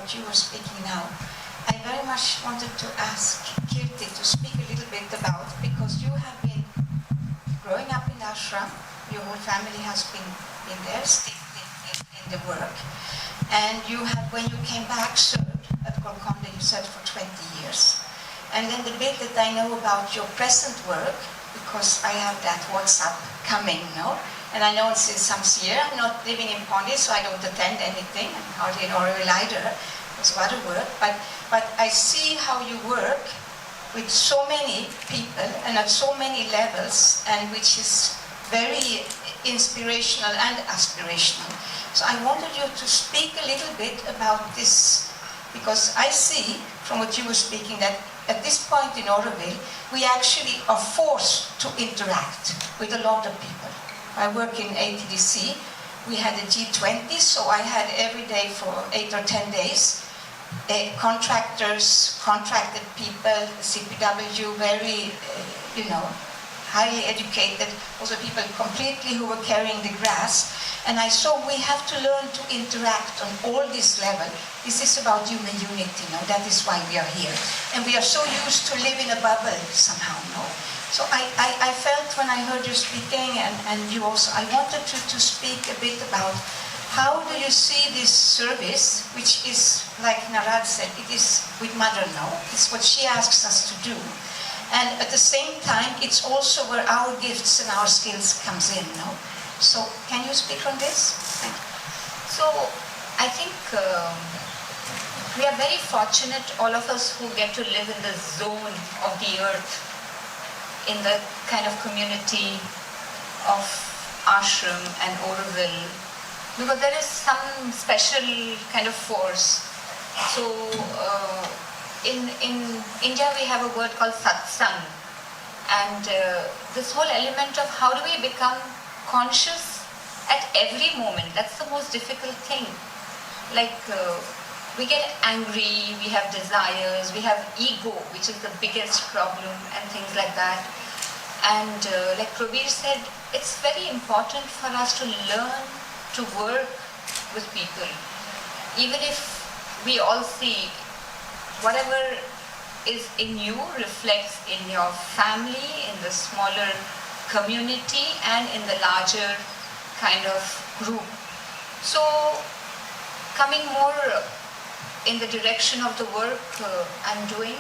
what you were speaking now, I very much wanted to ask Kirti to speak a little bit about, because you have been growing up in ashram, your whole family has been there, steeped in the work, and you have, when you came back, served at Golconda, you said, for 20 years. And then the bit that I know about your present work, because I have that WhatsApp coming, no? And I know it's in some year. I'm not living in Pondy, so I don't attend anything. I'm hardly in Auroville either. It's other work. But I see how you work with so many people and at so many levels, and which is very inspirational and aspirational. So I wanted you to speak a little bit about this, because I see from what you were speaking that at this point in Auroville, we actually are forced to interact with a lot of people. I work in ATDC. We had a G20, so I had every day for 8 or 10 days, contractors, contracted people, CPW, very, highly educated, also people completely who were carrying the grass. And I saw we have to learn to interact on all this level. This is about human unity, that is why we are here. And we are so used to live in a bubble somehow, So I felt when I heard you speaking, and you also, I wanted to speak a bit about how do you see this service, which is, like Narad said, it is with Mother now. It's what she asks us to do. And at the same time, it's also where our gifts and our skills comes in, So can you speak on this? Thank you. So I think we are very fortunate, all of us who get to live in the zone of the earth, in the kind of community of ashram and Auroville, because there is some special kind of force. So in India we have a word called satsang, and this whole element of how do we become conscious at every moment, that's the most difficult thing. Like we get angry, we have desires, we have ego, which is the biggest problem, and things like that. And like Prabir said, it's very important for us to learn to work with people. Even if we all see whatever is in you reflects in your family, in the smaller community, and in the larger kind of group. So coming more in the direction of the work I'm doing,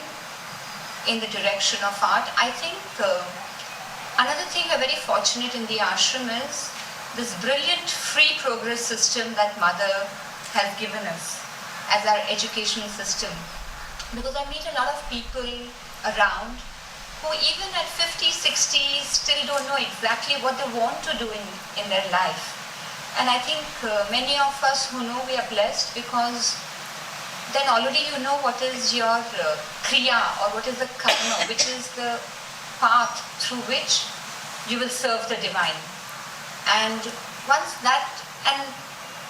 in the direction of art, I think another thing we're very fortunate in the ashram is this brilliant free progress system that Mother has given us as our educational system. Because I meet a lot of people around who even at 50, 60 still don't know exactly what they want to do in their life. And I think many of us who know we are blessed, because then already you know what is your kriya, or what is the karma, which is the path through which you will serve the divine. And once that, and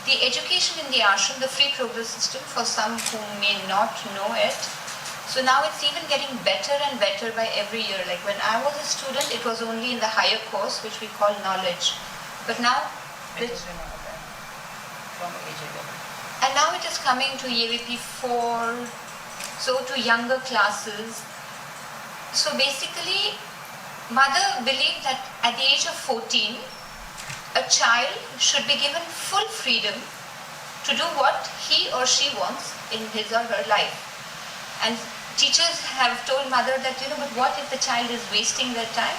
the education in the ashram, the free progress system, for some who may not know it, so now it's even getting better and better by every year. Like when I was a student, it was only in the higher course, which we call knowledge. But now, and now it is coming to EAVP 4, so to younger classes. So basically, Mother believed that at the age of 14, a child should be given full freedom to do what he or she wants in his or her life. And teachers have told Mother that, but what if the child is wasting their time?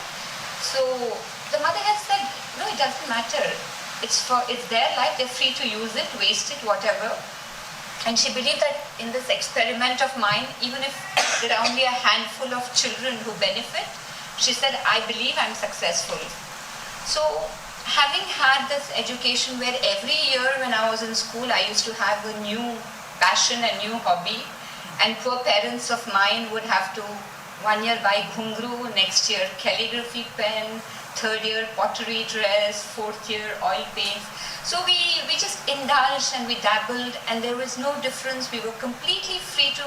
So the Mother has said, no, it doesn't matter. It's their life, they're free to use it, waste it, whatever. And she believed that in this experiment of mine, even if there are only a handful of children who benefit, she said, I believe I'm successful. So having had this education where every year when I was in school, I used to have a new passion, a new hobby, and poor parents of mine would have to 1 year buy ghungru, next year calligraphy pen, 3rd year pottery dress, 4th year oil paints. So we just indulged and we dabbled, and there was no difference. We were completely free to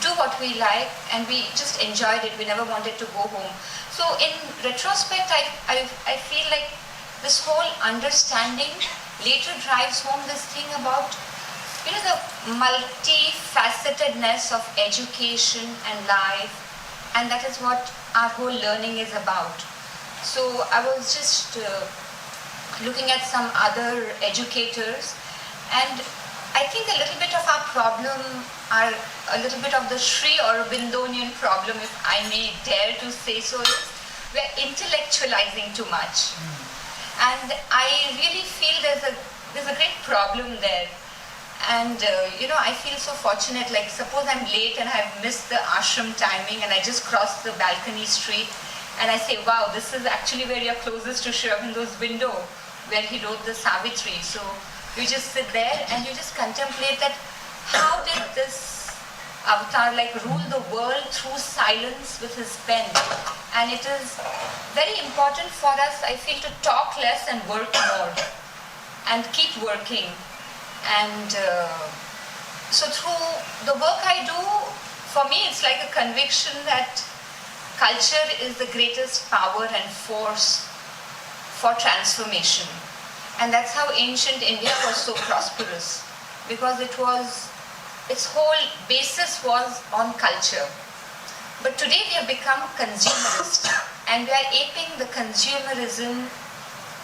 do what we like, and we just enjoyed it. We never wanted to go home. So in retrospect, I feel like this whole understanding later drives home this thing about the multifacetedness of education and life, and that is what our whole learning is about. So I was just looking at some other educators, and I think a little bit of our problem, a little bit of the Sri Aurobindonian problem, if I may dare to say so, is we're intellectualizing too much. And I really feel there's a great problem there. And I feel so fortunate, like suppose I'm late and I've missed the ashram timing and I just crossed the balcony street and I say, wow, this is actually where you're closest to Sri Aurobindo's window, where he wrote the Savitri. So you just sit there and you just contemplate that how did this avatar rule the world through silence with his pen. And it is very important for us, I feel, to talk less and work more and keep working. And so through the work I do, for me it's like a conviction that culture is the greatest power and force for transformation. And that's how ancient India was so prosperous, because its whole basis was on culture. But today we have become consumerist, and we are aping the consumerism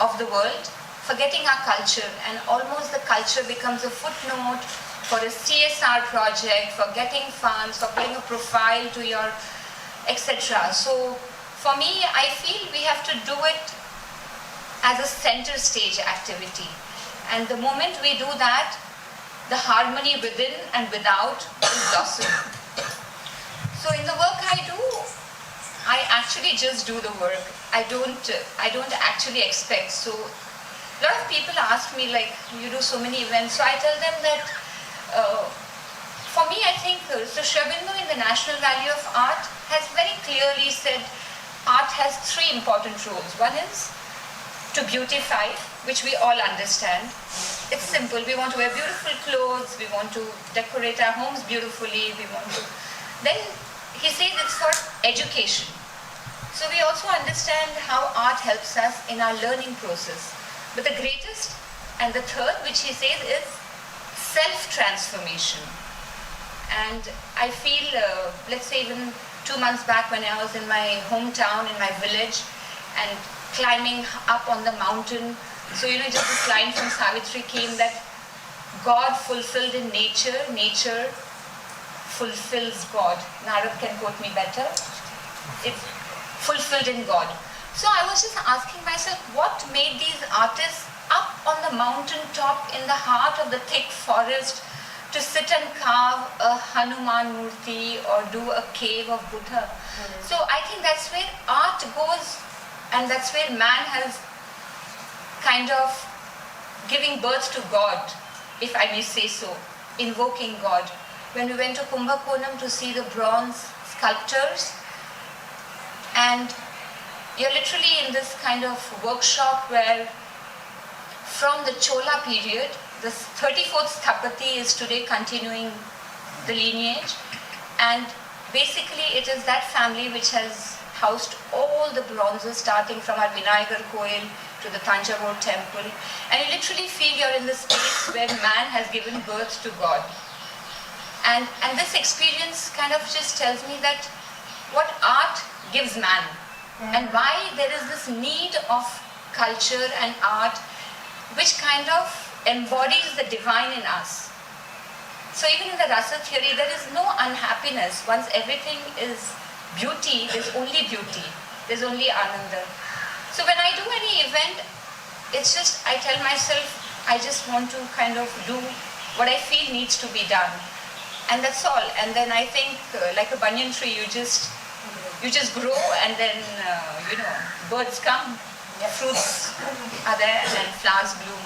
of the world, forgetting our culture, and almost the culture becomes a footnote for a CSR project, for getting funds, for putting a profile to your, etc. So for me, I feel we have to do it as a center stage activity. And the moment we do that, the harmony within and without will blossom. So in the work I do, I actually just do the work. I don't actually expect. So a lot of people ask me, you do so many events. So I tell them that for me, I think so Sri Aurobindo in the National Value of Art has very clearly said art has three important roles. One is to beautify, which we all understand. It's simple. We want to wear beautiful clothes. We want to decorate our homes beautifully. Then he says it's for education. So we also understand how art helps us in our learning process. But the greatest and the third, which he says, is self-transformation. And I feel, let's say even 2 months back when I was in my hometown, in my village, and climbing up on the mountain. So, just this line from Savitri came that God fulfilled in nature, nature fulfills God. Narad can quote me better. It's fulfilled in God. So I was just asking myself, what made these artists up on the mountain top in the heart of the thick forest to sit and carve a Hanuman Murti or do a cave of Buddha? So I think that's where art goes, and that's where man has kind of giving birth to God, if I may say so, invoking God. When we went to Kumbakonam to see the bronze sculptures, and you're literally in this kind of workshop where from the Chola period, the 34th Sthapati is today continuing the lineage, and basically it is that family which has housed all the bronzes starting from our Vinayagar Koil to the Tanjavur temple, and you literally feel you're in the space where man has given birth to God. And this experience kind of just tells me that what art gives man, and why there is this need of culture and art which kind of embodies the divine in us. So even in the rasa theory, there is no unhappiness. Once everything is beauty, there's only beauty, there's only ananda. So when I do any event, it's just, I tell myself, I just want to kind of do what I feel needs to be done. And that's all. And then I think, like a banyan tree, you just grow, and then, birds come, fruits are there, and then flowers bloom.